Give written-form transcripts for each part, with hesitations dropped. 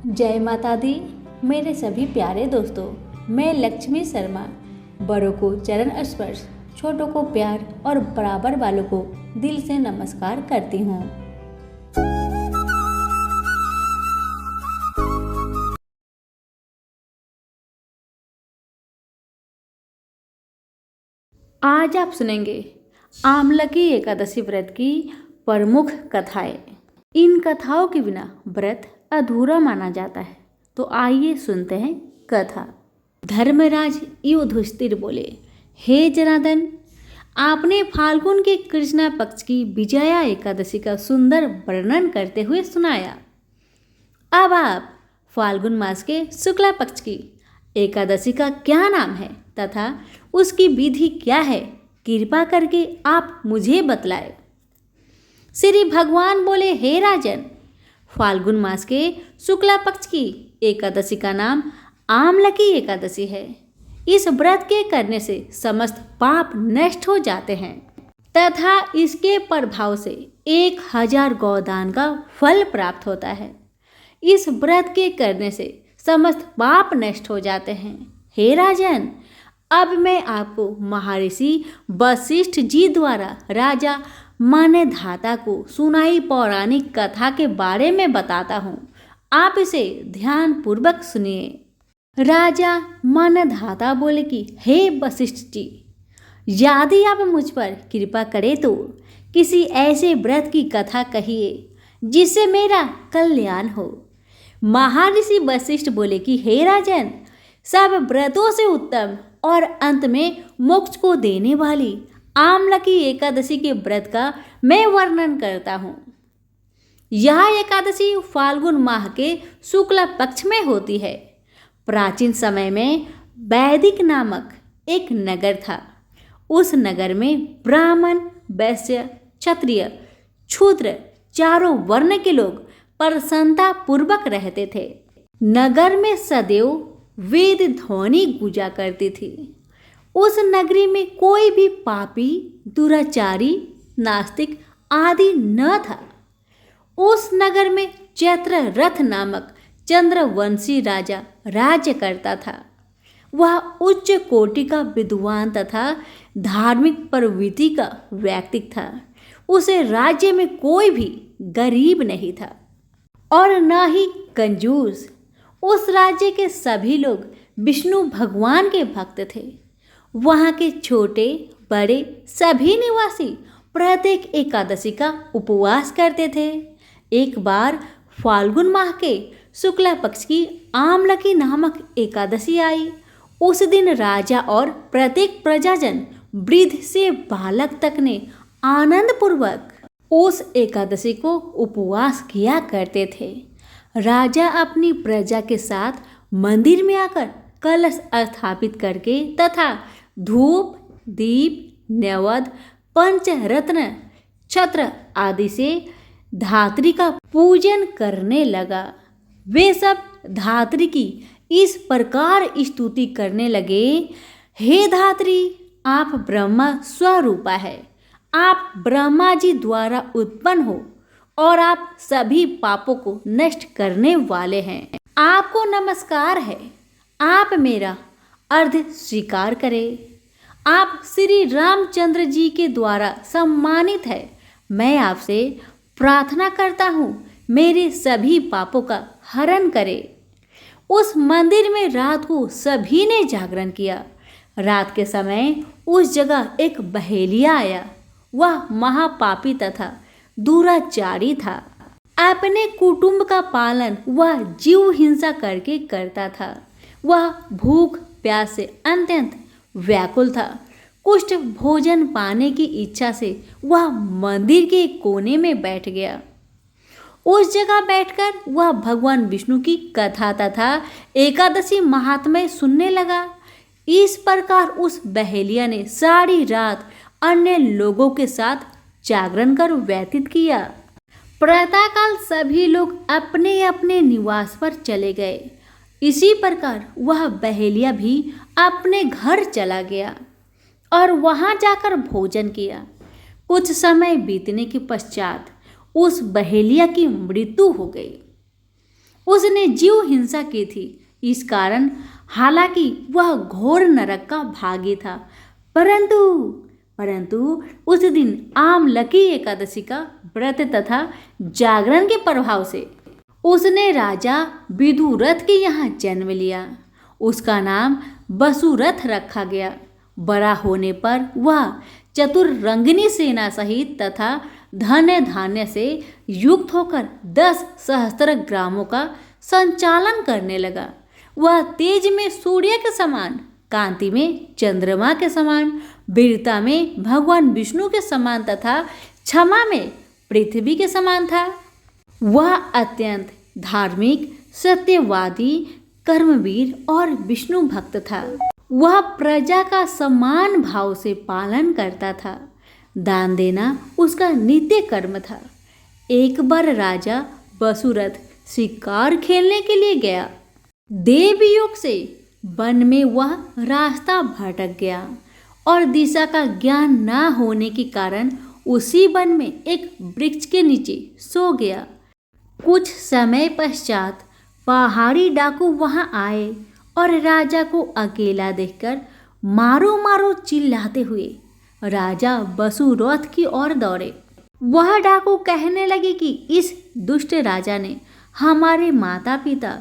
जय माता दी। मेरे सभी प्यारे दोस्तों, मैं लक्ष्मी शर्मा बड़ों को चरण स्पर्श, छोटों को प्यार और बराबर वालों को दिल से नमस्कार करती हूँ। आज आप सुनेंगे आमलकी एकादशी व्रत की प्रमुख कथाएं। इन कथाओं के बिना व्रत अधूरा माना जाता है। तो आइए सुनते हैं कथा। धर्मराज युधिष्ठिर बोले, हे जनार्दन, आपने फाल्गुन के कृष्णा पक्ष की विजया एकादशी का सुंदर वर्णन करते हुए सुनाया। अब आप फाल्गुन मास के शुक्ला पक्ष की एकादशी का क्या नाम है तथा उसकी विधि क्या है, कृपा करके आप मुझे बतलाए। श्री भगवान बोले, हे राजन, फाल्गुन मास के शुक्ला पक्ष की एकादशी का नाम आमलकी एकादशी है। इस व्रत के करने से समस्त पाप नष्ट हो जाते हैं तथा इसके प्रभाव से 1000 गौदान का फल प्राप्त होता है। इस व्रत के करने से समस्त पाप नष्ट हो जाते हैं। हे राजन, अब मैं आपको महर्षि वशिष्ठ जी द्वारा राजा मनधाता को सुनाई पौराणिक कथा के बारे में बताता हूँ। आप इसे ध्यान पूर्वक सुनिए। राजा मनधाता बोले कि हे वशिष्ठ जी, यदि आप मुझ पर कृपा करें तो किसी ऐसे व्रत की कथा कहिए जिससे मेरा कल्याण हो। महर्षि वशिष्ठ बोले कि हे राजन, सब व्रतों से उत्तम और अंत में मोक्ष को देने वाली आमलकी एकादशी के व्रत का मैं वर्णन करता हूँ। यह एकादशी फाल्गुन माह के शुक्ल पक्ष में होती है। प्राचीन समय में वैदिक नामक एक नगर था। उस नगर में ब्राह्मण, वैश्य, क्षत्रिय, शूद्र चारों वर्ण के लोग प्रसन्नता पूर्वक रहते थे। नगर में सदैव वेद ध्वनि गूंजा करती थी। उस नगरी में कोई भी पापी, दुराचारी, नास्तिक आदि न था। उस नगर में चैत्ररथ नामक चंद्रवंशी राजा राज्य करता था। वह उच्च कोटि का विद्वान तथा धार्मिक प्रवृत्ति का व्यक्ति था। उसे राज्य में कोई भी गरीब नहीं था और न ही कंजूस। उस राज्य के सभी लोग विष्णु भगवान के भक्त थे। वहाँ के छोटे बड़े सभी निवासी प्रत्येक एकादशी का उपवास करते थे। एक बार फाल्गुन माह के शुक्ला पक्ष की आमलकी नामक एकादशी आई। उस दिन राजा और प्रत्येक प्रजाजन, वृद्ध से बालक तक ने आनंद पूर्वक उस एकादशी को उपवास किया करते थे। राजा अपनी प्रजा के साथ मंदिर में आकर कलश स्थापित करके तथा धूप, दीप, नैवेद्य, पंचरत्न, छत्र आदि से धात्री का पूजन करने लगा। वे सब धात्री की इस प्रकार स्तुति करने लगे, हे धात्री, आप ब्रह्मा स्वरूपा है। आप ब्रह्मा जी द्वारा उत्पन्न हो और आप सभी पापों को नष्ट करने वाले हैं। आपको नमस्कार है। आप मेरा अर्घ स्वीकार करें। आप श्री रामचंद्र जी के द्वारा सम्मानित है। मैं आपसे प्रार्थना करता हूँ, मेरे सभी पापों का हरण करें। उस मंदिर में रात को सभी ने जागरण किया। रात के समय उस जगह एक बहेलिया आया। वह महापापी तथा दुराचारी था। अपने कुटुंब का पालन वह जीव हिंसा करके करता था। वह भूख प्यास से अत्यंत व्याकुल था। कुष्ठ भोजन पाने की इच्छा से वह मंदिर के कोने में बैठ गया। उस जगह बैठकर वह भगवान विष्णु की कथा तथा एकादशी महात्म्य सुनने लगा। इस प्रकार उस बहेलिया ने सारी रात अन्य लोगों के साथ जागरण कर व्यतीत किया। प्रातःकाल सभी लोग अपने अपने निवास पर चले गए। इसी प्रकार वह बहेलिया भी अपने घर चला गया और वहां जाकर भोजन किया। कुछ समय बीतने के पश्चात उस बहेलिया की मृत्यु हो गई। उसने जीव हिंसा की थी। इस कारण हालांकि वह घोर नरक का भागी था, परंतु उस दिन आमलकी एकादशी का व्रत तथा जागरण के प्रभाव से उसने राजा विदुरथ के यहाँ जन्म लिया। उसका नाम वसुरथ रखा गया। बड़ा होने पर वह चतुरंगिनी सेना सहित तथा धन्य धान्य से युक्त होकर 10 सहस्त्र ग्रामों का संचालन करने लगा। वह तेज में सूर्य के समान, कांति में चंद्रमा के समान, वीरता में भगवान विष्णु के समान तथा क्षमा में पृथ्वी के समान था। वह अत्यंत धार्मिक, सत्यवादी, कर्मवीर और विष्णु भक्त था। वह प्रजा का समान भाव से पालन करता था। दान देना उसका नित्य कर्म था। एक बार राजा वसुरथ शिकार खेलने के लिए गया। देवयोग से वन में वह रास्ता भटक गया और दिशा का ज्ञान न होने के कारण उसी वन में एक वृक्ष के नीचे सो गया। कुछ समय पश्चात पहाड़ी डाकू वहां आए और राजा को अकेला देखकर मारो मारो चिल्लाते हुए राजा वसुरथ की ओर दौड़े। वह डाकू कहने लगे कि इस दुष्ट राजा ने हमारे माता पिता,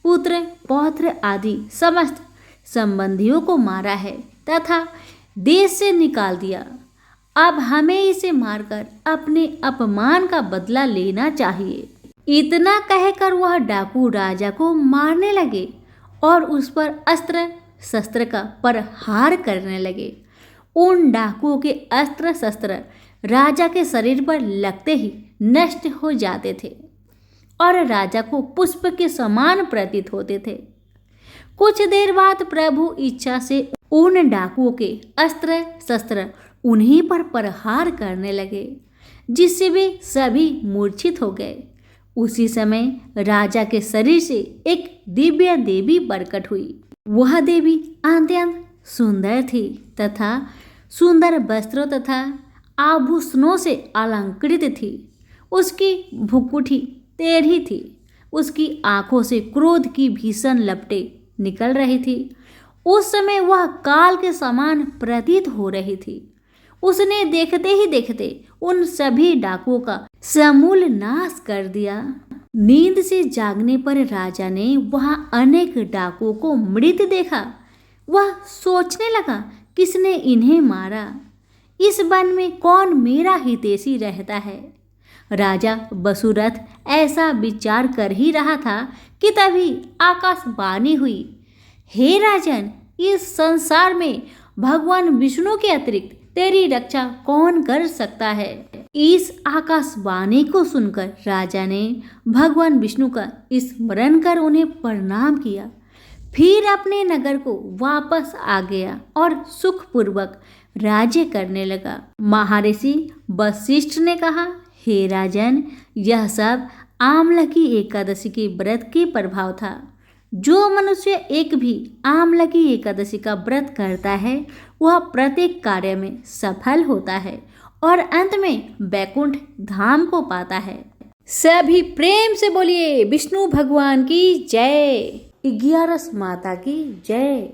पुत्र, पौत्र आदि समस्त संबंधियों को मारा है तथा देश से निकाल दिया। अब हमें इसे मारकर अपने अपमान का बदला लेना चाहिए। इतना कहकर वह डाकू राजा को मारने लगे और उस पर अस्त्र शस्त्र का प्रहार करने लगे। उन डाकुओं के अस्त्र शस्त्र राजा के शरीर पर लगते ही नष्ट हो जाते थे और राजा को पुष्प के समान प्रतीत होते थे। कुछ देर बाद प्रभु इच्छा से उन डाकुओं के अस्त्र शस्त्र उन्हीं पर प्रहार करने लगे, जिससे वे सभी मूर्छित हो गए। उसी समय राजा के शरीर से एक दिव्य देवी प्रकट हुई। वह देवी अत्यंत सुंदर थी तथा सुंदर वस्त्रों तथा आभूषणों से अलंकृत थी। उसकी भुकुटी टेढ़ी थी। उसकी आंखों से क्रोध की भीषण लपटें निकल रही थी। उस समय वह काल के समान प्रतीत हो रही थी। उसने देखते ही देखते उन सभी डाकुओं का समूल नाश कर दिया। नींद से जागने पर राजा ने वहां अनेक डाकुओं को मृत देखा। वह सोचने लगा, किसने इन्हें मारा? इस वन में कौन मेरा हितैषी रहता है? राजा वसुरथ ऐसा विचार कर ही रहा था कि तभी आकाशवाणी हुई, हे राजन, इस संसार में भगवान विष्णु के अतिरिक्त तेरी रक्षा कौन कर सकता है? इस आकाशवाणी को सुनकर राजा ने भगवान विष्णु का स्मरण कर उन्हें प्रणाम किया। फिर अपने नगर को वापस आ गया और सुखपूर्वक राज्य करने लगा। महर्षि वशिष्ठ ने कहा, हे राजन, यह सब आमलकी एकादशी के व्रत के प्रभाव था। जो मनुष्य एक भी आमलकी एकादशी का व्रत करता है वह प्रत्येक कार्य में सफल होता है और अंत में वैकुंठ धाम को पाता है। सभी प्रेम से बोलिए विष्णु भगवान की जय, 11 माता की जय।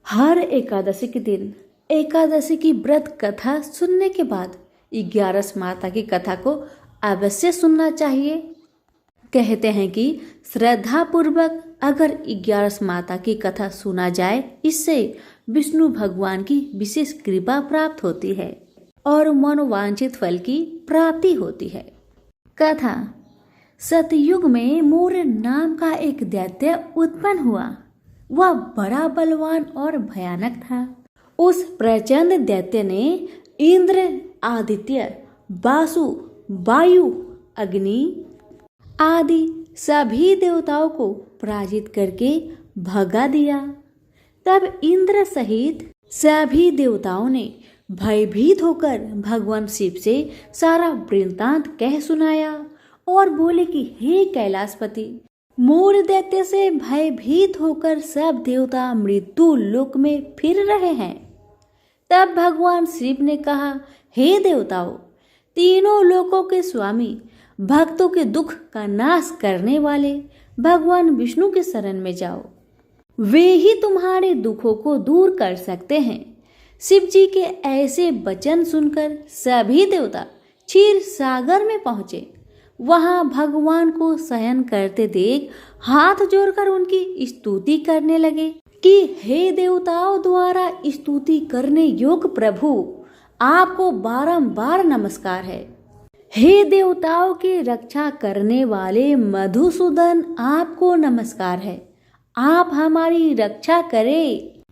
हर एकादशी के दिन एकादशी की व्रत कथा सुनने के बाद 11 माता की कथा को अवश्य सुनना चाहिए। कहते हैं कि श्रद्धा पूर्वक अगर 11 माता की कथा सुना जाए, इससे विष्णु भगवान की विशेष कृपा प्राप्त होती है और मनोवांछित फल की प्राप्ति होती है। कथा। सतयुग में मोर नाम का एक दैत्य उत्पन्न हुआ। वह बड़ा बलवान और भयानक था। उस प्रचंड दैत्य ने इंद्र, आदित्य, वासु, वायु, अग्नि आदि सभी देवताओं को पराजित करके भगा दिया। तब इंद्र सहित सभी देवताओं ने भयभीत होकर भगवान शिव से सारा वृत्तांत कह सुनाया और बोले कि हे कैलाशपति, मोर दैत्य से भयभीत होकर सब देवता मृत्यु लोक में फिर रहे हैं। तब भगवान शिव ने कहा, हे देवताओं, तीनों लोकों के स्वामी, भक्तों के दुख का नाश करने वाले, भगवान विष्णु के शरण में जाओ, वे ही तुम्हारे दुखों को दूर कर सकते हैं। शिव जी के ऐसे वचन सुनकर सभी देवता क्षीर सागर में पहुंचे। वहां भगवान को शयन करते देख हाथ जोड़कर उनकी स्तुति करने लगे कि हे देवताओं द्वारा स्तुति करने योग्य प्रभु, आपको बारंबार नमस्कार है। हे देवताओं की रक्षा करने वाले मधुसूदन, आपको नमस्कार है। आप हमारी रक्षा करें।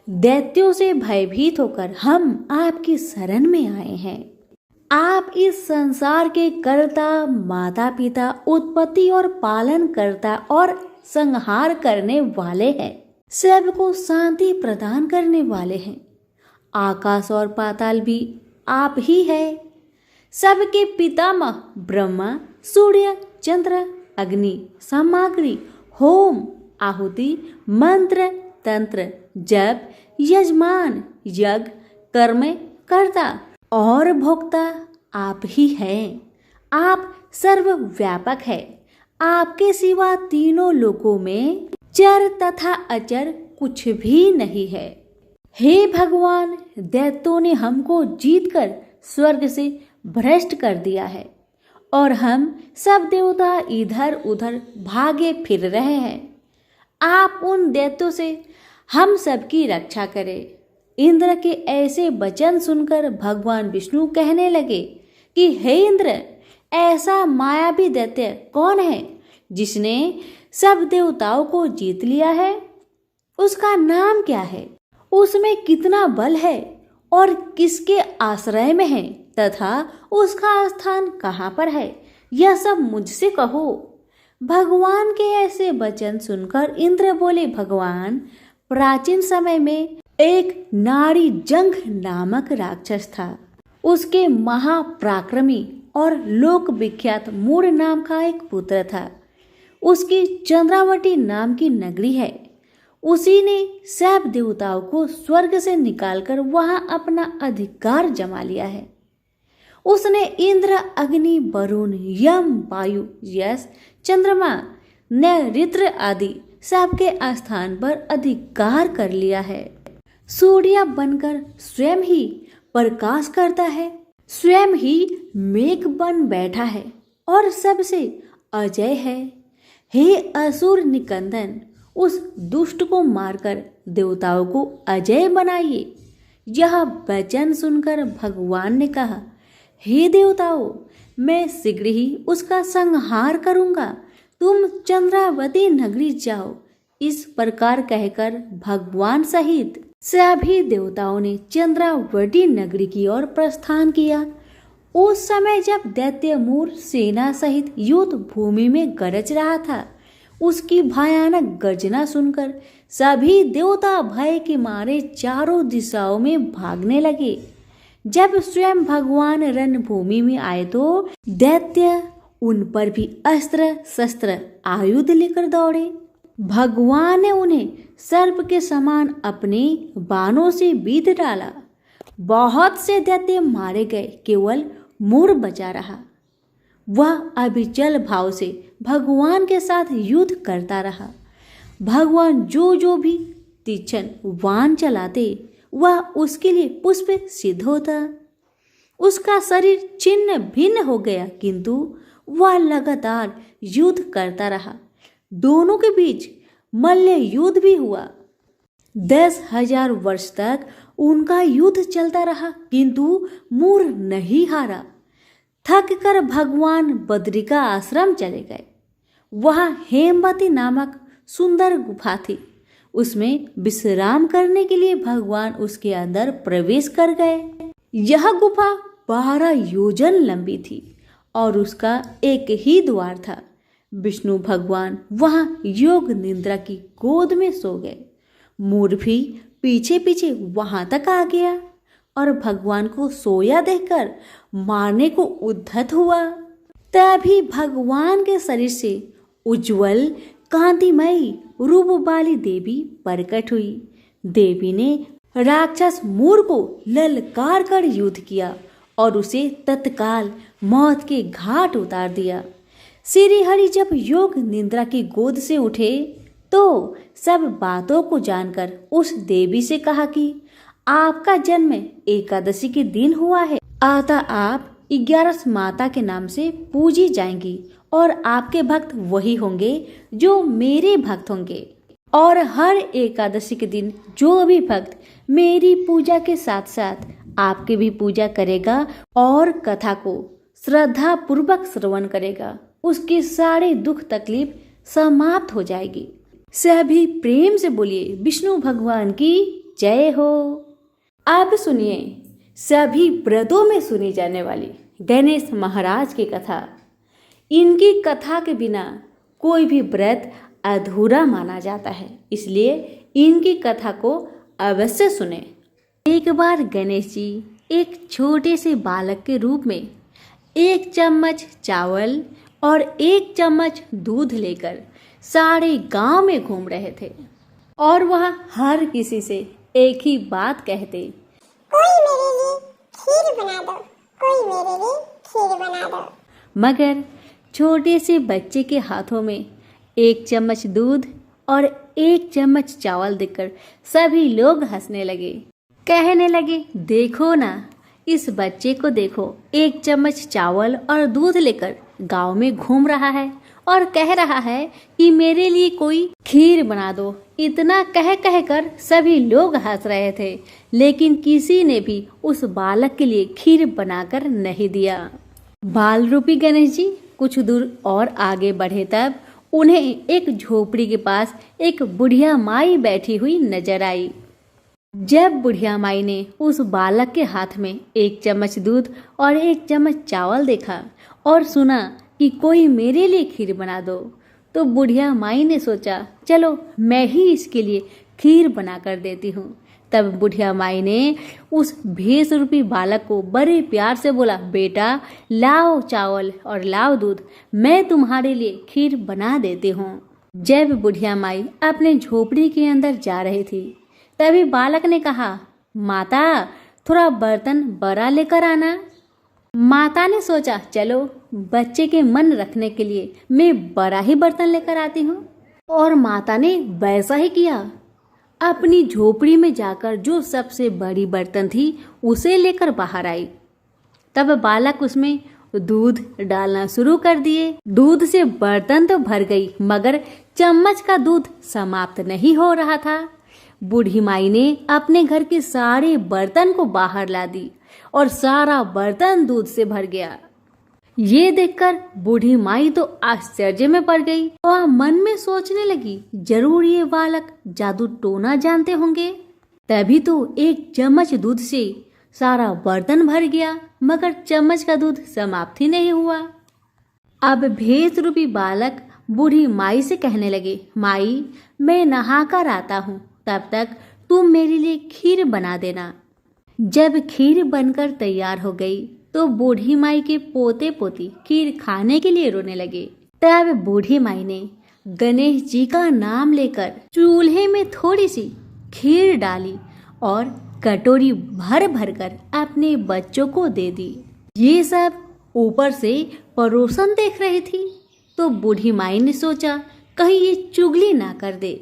दैत्यों से भयभीत होकर हम आपकी शरण में आए हैं। आप इस संसार के कर्ता, माता पिता, उत्पत्ति और पालन करता और संहार करने वाले हैं। सबको शांति प्रदान करने वाले हैं। आकाश और पाताल भी आप ही है। सबके पितामह ब्रह्मा, सूर्य, चंद्र, अग्नि, सामग्री, होम, आहुति, मंत्र, तंत्र, जप, यजमान, यज्ञ, कर्म कर्ता और भोक्ता आप ही हैं। आप सर्वव्यापक है। आपके सिवा तीनों लोकों में चर तथा अचर कुछ भी नहीं है। हे भगवान, दैत्यों ने हमको जीतकर स्वर्ग से भ्रष्ट कर दिया है और हम सब देवता इधर उधर भागे फिर रहे हैं। आप उन दैत्यों से हम सबकी रक्षा करें। इंद्र के ऐसे वचन सुनकर भगवान विष्णु कहने लगे कि हे इंद्र, ऐसा मायावी दैत्य कौन है जिसने सब देवताओं को जीत लिया है? उसका नाम क्या है? उसमें कितना बल है और किसके आश्रय में है तथा उसका स्थान कहाँ पर है? यह सब मुझसे कहो। भगवान के ऐसे वचन सुनकर इंद्र बोले, भगवान, प्राचीन समय में एक नारी जंघ नामक राक्षस था। उसके महापराक्रमी और लोक विख्यात मूर नाम का एक पुत्र था। उसकी चंद्रावती नाम की नगरी है। उसी ने सब देवताओं को स्वर्ग से निकालकर वहां अपना अधिकार जमा लिया है। उसने इंद्र, अग्नि, वरुण, यम, वायु, यश, चंद्रमा, नैऋत्य आदि सबके स्थान पर अधिकार कर लिया है। सूर्य बनकर स्वयं ही प्रकाश करता है, स्वयं ही मेघ बन बैठा है और सबसे अजय है। हे असुर निकंदन, उस दुष्ट को मारकर देवताओं को अजय बनाइए। यह वचन सुनकर भगवान ने कहा, हे देवताओं, मैं शीघ्र ही उसका संहार करूंगा। तुम चंद्रावती नगरी जाओ। इस प्रकार कहकर भगवान सहित सभी देवताओं ने चंद्रावती नगरी की ओर प्रस्थान किया। उस समय जब दैत्य मूर सेना सहित युद्ध भूमि में गरज रहा था, उसकी भयानक गर्जना सुनकर सभी देवता भय के मारे चारों दिशाओं में भागने लगे। जब स्वयं भगवान रणभूमि में आए तो दैत्य उन पर भी अस्त्र शस्त्र आयुध लेकर दौड़े। भगवान ने उन्हें सर्प के समान अपने बाणों से बीध डाला। बहुत से दैत्य मारे गए, केवल मूर बचा रहा। वह अविचल भाव से भगवान के साथ युद्ध करता रहा। भगवान जो भी तीक्ष्ण बाण चलाते, वह उसके लिए पुष्प सिद्ध होता। उसका शरीर छिन्न भिन्न हो गया, किंतु वह लगातार युद्ध करता रहा। दोनों के बीच मल्ल युद्ध भी हुआ। 10,000 वर्ष तक उनका युद्ध चलता रहा, किंतु मूर नहीं हारा। थक कर भगवान बद्रिका आश्रम चले गए। वहां हेमवती नामक सुंदर गुफा थी। उसमें विश्राम करने के लिए भगवान उसके अंदर प्रवेश कर गए। यह गुफा 12 योजन लंबी थी और उसका एक ही द्वार था। विष्णु भगवान वहां योग निद्रा की गोद में सो गए। मूर भी पीछे पीछे वहां तक आ गया और भगवान को सोया देखकर मारने को उद्धत हुआ। तभी भगवान के शरीर से उज्जवल कांतिमयी रूप वाली देवी प्रकट हुई। देवी ने राक्षस मूर को ललकार कर युद्ध किया और उसे तत्काल मौत के घाट उतार दिया। श्री हरि जब योग निद्रा की गोद से उठे तो सब बातों को जानकर उस देवी से कहा कि आपका जन्म एकादशी के दिन हुआ है, अतः आप 11 माता के नाम से पूजी जाएंगी और आपके भक्त वही होंगे जो मेरे भक्त होंगे। और हर एकादशी के दिन जो भी भक्त मेरी पूजा के साथ साथ आपकी भी पूजा करेगा और कथा को श्रद्धा पूर्वक श्रवण करेगा, उसके सारे दुख तकलीफ समाप्त हो जाएगी। सभी प्रेम से बोलिए विष्णु भगवान की जय हो। अब सुनिए सभी व्रतों में सुनी जाने वाली गणेश महाराज की कथा। इनकी कथा के बिना कोई भी व्रत अधूरा माना जाता है, इसलिए इनकी कथा को अवश्य सुने। एक बार गणेश जी एक छोटे से बालक के रूप में 1 चम्मच चावल और 1 चम्मच दूध लेकर सारे गांव में घूम रहे थे और वह हर किसी से एक ही बात कहते, कोई मेरे लिए खीर बना दो, कोई मेरे लिए खीर बना दो। मगर छोटे से बच्चे के हाथों में 1 चम्मच दूध और 1 चम्मच चावल देखकर सभी लोग हंसने लगे, कहने लगे, देखो ना इस बच्चे को देखो, 1 चम्मच चावल और दूध लेकर गांव में घूम रहा है और कह रहा है कि मेरे लिए कोई खीर बना दो। इतना कह कह कर सभी लोग हंस रहे थे, लेकिन किसी ने भी उस बालक के लिए खीर बनाकर नहीं दिया। बाल रूपी गणेश जी कुछ दूर और आगे बढ़े तब उन्हें एक झोपड़ी के पास एक बुढ़िया माई बैठी हुई नजर आई। जब बुढ़िया माई ने उस बालक के हाथ में 1 चम्मच दूध और 1 चम्मच चावल देखा और सुना कि कोई मेरे लिए खीर बना दो, तो बुढ़िया माई ने सोचा चलो मैं ही इसके लिए खीर बना कर देती हूँ। तब बुढ़िया माई ने उस भेष रूपी बालक को बड़े प्यार से बोला, बेटा लाओ चावल और लाओ दूध, मैं तुम्हारे लिए खीर बना देती हूँ। जब बुढ़िया माई अपने झोपड़ी के अंदर जा रही थी तभी बालक ने कहा, माता थोड़ा बर्तन बड़ा लेकर आना। माता ने सोचा चलो बच्चे के मन रखने के लिए मैं बड़ा ही बर्तन लेकर आती हूँ, और माता ने वैसा ही किया। अपनी झोपड़ी में जाकर जो सबसे बड़ी बर्तन थी उसे लेकर बाहर आई। तब बालक उसमें दूध डालना शुरू कर दिए। दूध से बर्तन तो भर गई, मगर चम्मच का दूध समाप्त नहीं हो रहा था। बूढ़ी माई ने अपने घर के सारे बर्तन को बाहर ला दी और सारा बर्तन दूध से भर गया। ये देखकर बूढ़ी माई तो आश्चर्य में पड़ गई और मन में सोचने लगी, जरूर ये बालक जादू टोना जानते होंगे, तभी तो 1 चम्मच दूध से सारा बर्तन भर गया, मगर चम्मच का दूध समाप्त ही नहीं हुआ। अब भेष रूपी बालक बूढ़ी माई से कहने लगे, माई मैं नहा कर आता हूँ, तब तक तुम मेरे लिए खीर बना देना। जब खीर बनकर तैयार हो गई तो बूढ़ी माई के पोते पोती खीर खाने के लिए रोने लगे। तब बूढ़ी माई ने गणेश जी का नाम लेकर चूल्हे में थोड़ी सी खीर डाली और कटोरी भर भर कर अपने बच्चों को दे दी। ये सब ऊपर से पड़ोसन देख रही थी, तो बूढ़ी माई ने सोचा कहीं ये चुगली ना कर दे,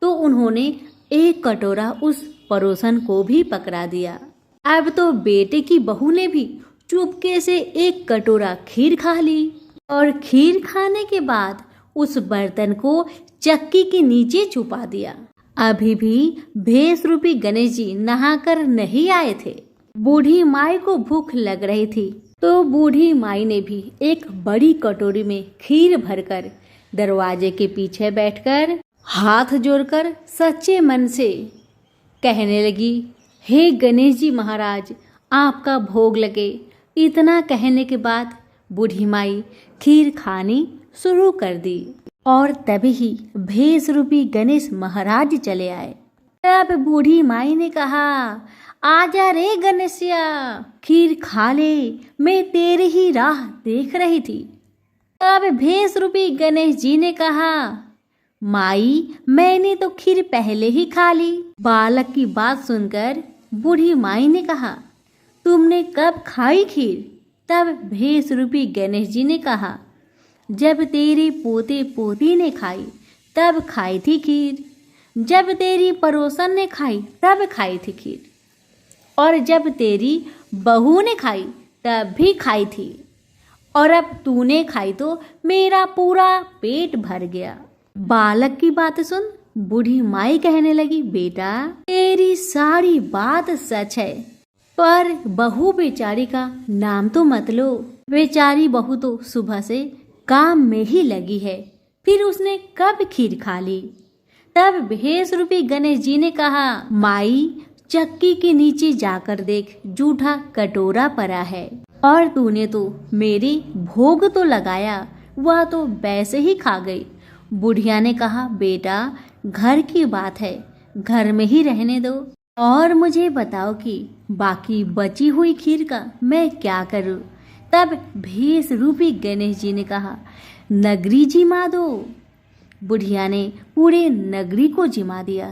तो उन्होंने 1 कटोरा उस पड़ोसन को भी पकड़ा दिया। अब तो बेटे की बहू ने भी चुपके से 1 कटोरा खीर खा ली और खीर खाने के बाद उस बर्तन को चक्की के नीचे छुपा दिया। अभी भी भेष रूपी गणेश जी नहाकर नहीं आए थे। बूढ़ी माई को भूख लग रही थी, तो बूढ़ी माई ने भी एक बड़ी कटोरी में खीर भरकर दरवाजे के पीछे बैठकर हाथ जोड़कर सच्चे मन से कहने लगी, हे गणेश जी महाराज आपका भोग लगे। इतना कहने के बाद बूढ़ी माई खीर खानी शुरू कर दी और तभी ही भेष रूपी गणेश महाराज चले आए। तब बूढ़ी माई ने कहा, आजा रे गणेशिया, खीर खा ले, मैं तेरी ही राह देख रही थी। तब भेष रूपी गणेश जी ने कहा, माई मैंने तो खीर पहले ही खा ली। बालक की बात सुनकर बूढ़ी माई ने कहा, तुमने कब खाई खीर? तब भेष रूपी गणेश जी ने कहा, जब तेरे पोते पोती ने खाई तब खाई थी खीर, जब तेरी पड़ोसन ने खाई तब खाई थी खीर, और जब तेरी बहू ने खाई तब भी खाई थी, और अब तूने खाई तो मेरा पूरा पेट भर गया। बालक की बात सुन बूढ़ी माई कहने लगी, बेटा तेरी सारी बात सच है, पर बहू बेचारी का नाम तो मत लो। बेचारी बहू तो सुबह से काम में ही लगी है, फिर उसने कब खीर खा ली। तब भेष रूपी गणेश जी ने कहा, माई चक्की के नीचे जाकर देख, जूठा कटोरा पड़ा है, और तूने तो मेरी भोग तो लगाया, वह तो वैसे ही खा गई। बुढ़िया ने कहा, बेटा घर की बात है, घर में ही रहने दो, और मुझे बताओ कि बाकी बची हुई खीर का मैं क्या करूं। तब भेष रूपी गणेश जी ने कहा, नगरी जिमा दो। बुढ़िया ने पूरे नगरी को जिमा दिया,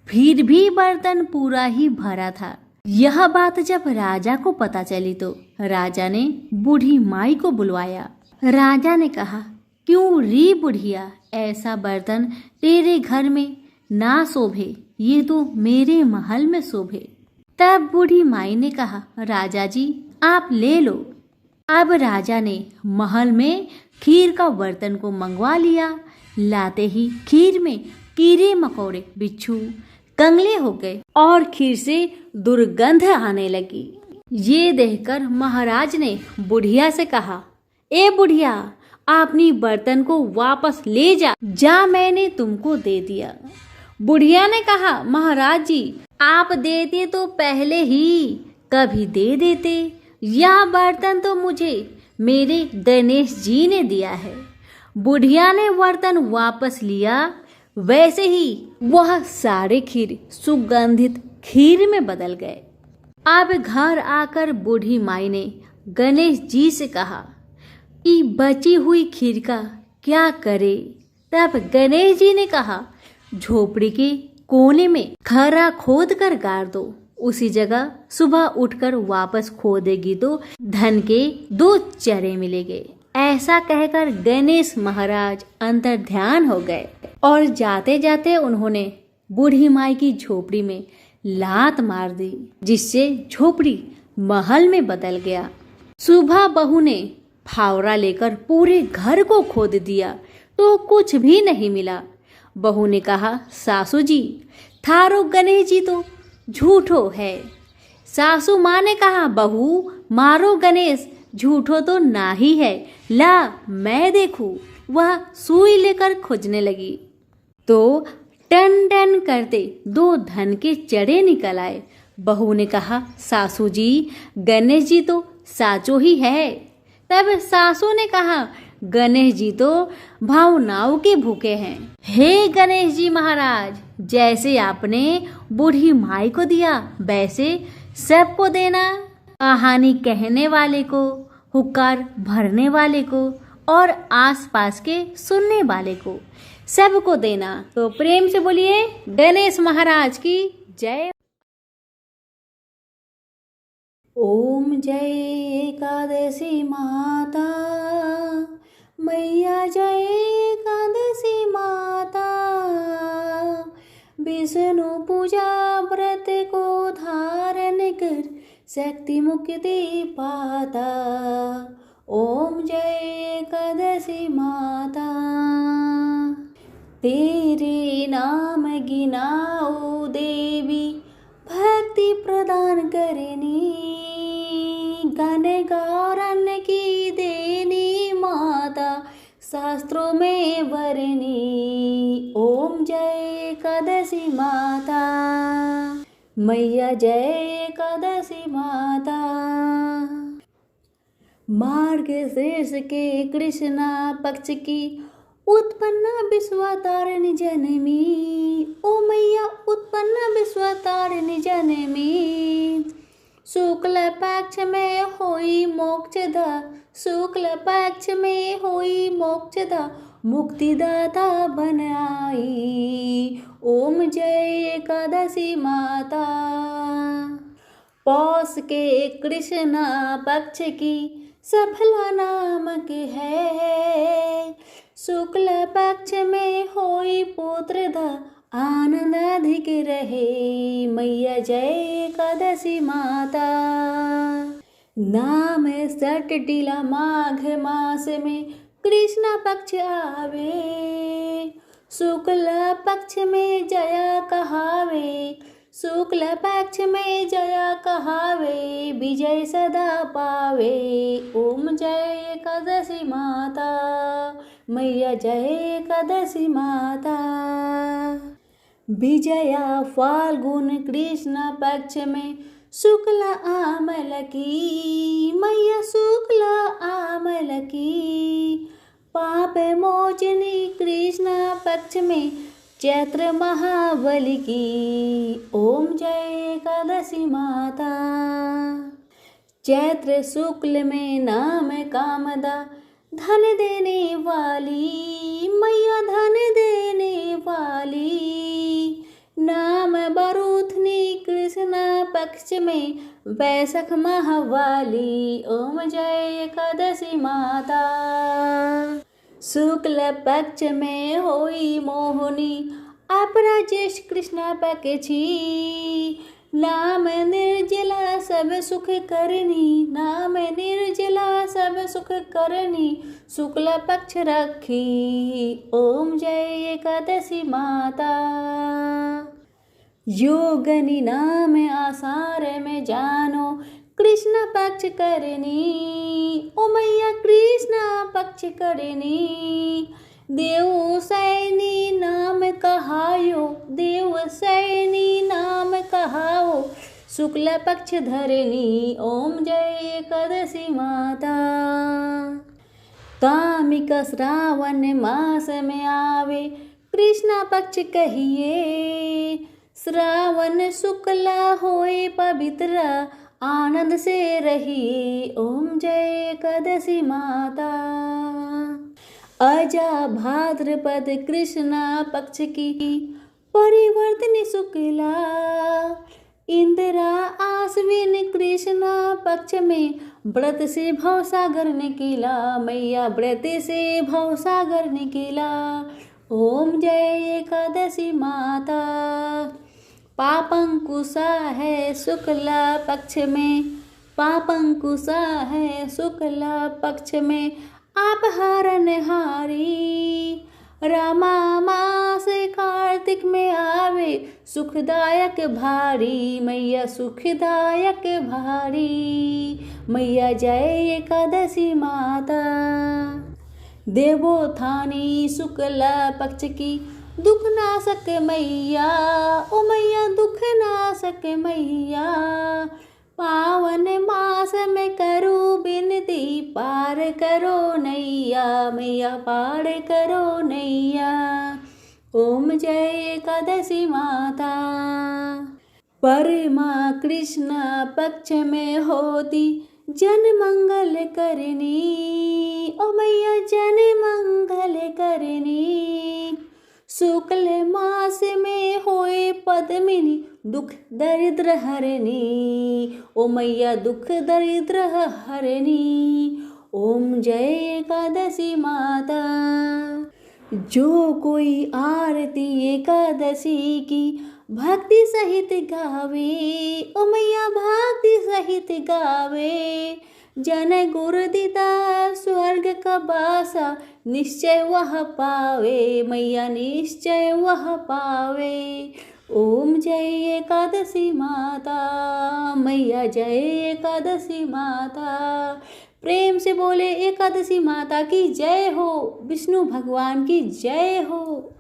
फिर भी बर्तन पूरा ही भरा था। यह बात जब राजा को पता चली तो राजा ने बूढ़ी माई को बुलवाया। राजा ने कहा, क्यों री बुढ़िया, ऐसा बर्तन तेरे घर में ना शोभे, ये तो मेरे महल में शोभे। तब बूढ़ी माई ने कहा, राजा जी आप ले लो। अब राजा ने महल में खीर का बर्तन को मंगवा लिया। लाते ही खीर में कीड़े मकोड़े बिच्छू कंगले हो गए और खीर से दुर्गंध आने लगी। ये देखकर महाराज ने बुढ़िया से कहा, ए बुढ़िया अपनी बर्तन को वापस ले जा, मैंने तुमको दे दिया। बुढ़िया ने कहा, महाराज जी आप देते तो पहले ही कभी दे देते, यह बर्तन तो मुझे मेरे गणेश जी ने दिया है। बुढ़िया ने बर्तन वापस लिया, वैसे ही वह सारे खीर सुगंधित खीर में बदल गए। अब घर आकर बूढ़ी माई ने गणेश जी से कहा कि बची हुई खीर का क्या करे। तब गणेश जी ने कहा, झोपड़ी के कोने में खरा खोद कर गाड़ दो, उसी जगह सुबह उठकर वापस खोदेगी तो धन के 2 चरे मिलेंगे। ऐसा कहकर गणेश महाराज अंतर ध्यान हो गए और जाते जाते उन्होंने बूढ़ी माई की झोपड़ी में लात मार दी, जिससे झोपड़ी महल में बदल गया। सुबह बहू ने फावड़ा लेकर पूरे घर को खोद दिया तो कुछ भी नहीं मिला। बहू ने कहा, सासू जी थारो गणेश जी तो झूठो है। सासू माँ ने कहा, बहू मारो गणेश झूठो तो ना ही है, ला मैं देखूं। वह सुई लेकर खोजने लगी तो टन टन करते 2 धन के चढ़े निकल आए। बहू ने कहा, सासू जी गणेश जी तो साचो ही है। तब सासू ने कहा, गणेश जी तो भावनाओं के भूखे हैं। हे गणेश जी महाराज, जैसे आपने बूढ़ी माई को दिया वैसे सबको देना। कहानी कहने वाले को, हुक्कार भरने वाले को और आसपास के सुनने वाले को सबको देना। तो प्रेम से बोलिए गणेश महाराज की जय। ओम जय एकादशी माता, मैया जय एकादशी माता। विष्णु पूजा व्रत को धारण कर शक्ति मुक्ति पाता। ओम जय एकादशी माता। तेरे नाम गिनाओ देवी, भक्ति प्रदान करनी, गण गौरन की देनी माता, शास्त्रों में वरनी। ओम जय एकादशी माता, मैया जय एकादशी माता। मार्गशीर्ष के कृष्णा पक्ष की उत्पन्ना विश्वतारिणी जननी। ओ मैया उत्पन्ना विश्वतारिणी जननी। शुक्ल पक्ष में होई मोक्षदा, शुक्ल पक्ष में होई मोक्षदा, मुक्तिदाता बन आई। ओम जय एकादशी माता। पौष के कृष्णा पक्ष की सफला नामक है। शुक्ल पक्ष में होई पुत्र धा आनंद अधिक रहे। मैया जय एकादशी माता। नाम सट टीला माघ मास में कृष्ण पक्ष आवे। शुक्ल पक्ष में जया कहावे। शुक्ल पक्ष में जया कहावे। विजय सदा पावे। ओम जय एकादशी माता। मैया जय एकादशी माता। विजया फाल्गुन कृष्ण पक्ष में शुक्ल आमल की। मैया शुक्ल आमल की। पाप मोचनी कृष्ण पक्ष में चैत्र महाबली की। ओम जय एकादशी माता। चैत्र शुक्ल में नाम कामदा धन देने वाली। मैया धन देने वाली। नाम बरूथनी कृष्ण पक्ष में वैशाख महावाली। ओम जय एकादशी माता। शुक्ल पक्ष में होई मोहिनी अपराजेश कृष्ण पक्षी। नाम निर्जला सब सुख करनी। नाम निर्जला सब सुख करनी। शुक्ल पक्ष रखी। ओम जय एकादशी माता। योगनी नाम आसार में जानो कृष्ण पक्ष करनी। ओ मैया कृष्ण पक्ष करनी। देव सैनी नाम कहायो। देव सैनी नाम कहाओ। शुक्ल पक्ष धरनी। ओम जय एकादशी माता। कामिक श्रावण मास में आवे कृष्ण पक्ष कहिए। श्रावण शुक्ला होए पवित्र आनंद से रहिए। ओम जय एकादशी माता। अजा भाद्रपद कृष्ण पक्ष की परिवर्तन शुक्ला। इंदिरा आश्विन कृष्ण पक्ष में व्रत से भवसागर निकला। मैया व्रत से भवसागर निकला। ओम जय एकादशी माता। पापंकुशा है शुक्ला पक्ष में। पापंकुशा है शुक्ला पक्ष में आप हारनहारी। रामा मास कार्तिक में आवे सुखदायक भारी। मैया सुखदायक भारी। मैया जय एकादशी माता। देवोत्थानी शुक्ला पक्ष की दुख नाशक मैया। ओ मैया दुख नाशक मैया। पावन मास में करो बिनती पार करो नैया। मैया पार करो नैया। ओम जय एकादशी माता। परमा कृष्ण पक्ष में होती जन मंगल करनी। ओ मैया जन मंगल करनी। शुक्ल मास में होए पद्मिनी दुख दरिद्र हरनी। ओ मैया दुख दरिद्र हरनी। ओम जय एकादशी माता। जो कोई आरती एकादशी की भक्ति सहित गावे। ओ मैया भक्ति सहित गावे। जन गुरु दिता स्वर्ग का बासा निश्चय वह पावे। मैया निश्चय वह पावे। ओम जय एकादशी माता। मैया जय एकादशी माता। प्रेम से बोले एकादशी माता की जय हो। विष्णु भगवान की जय हो।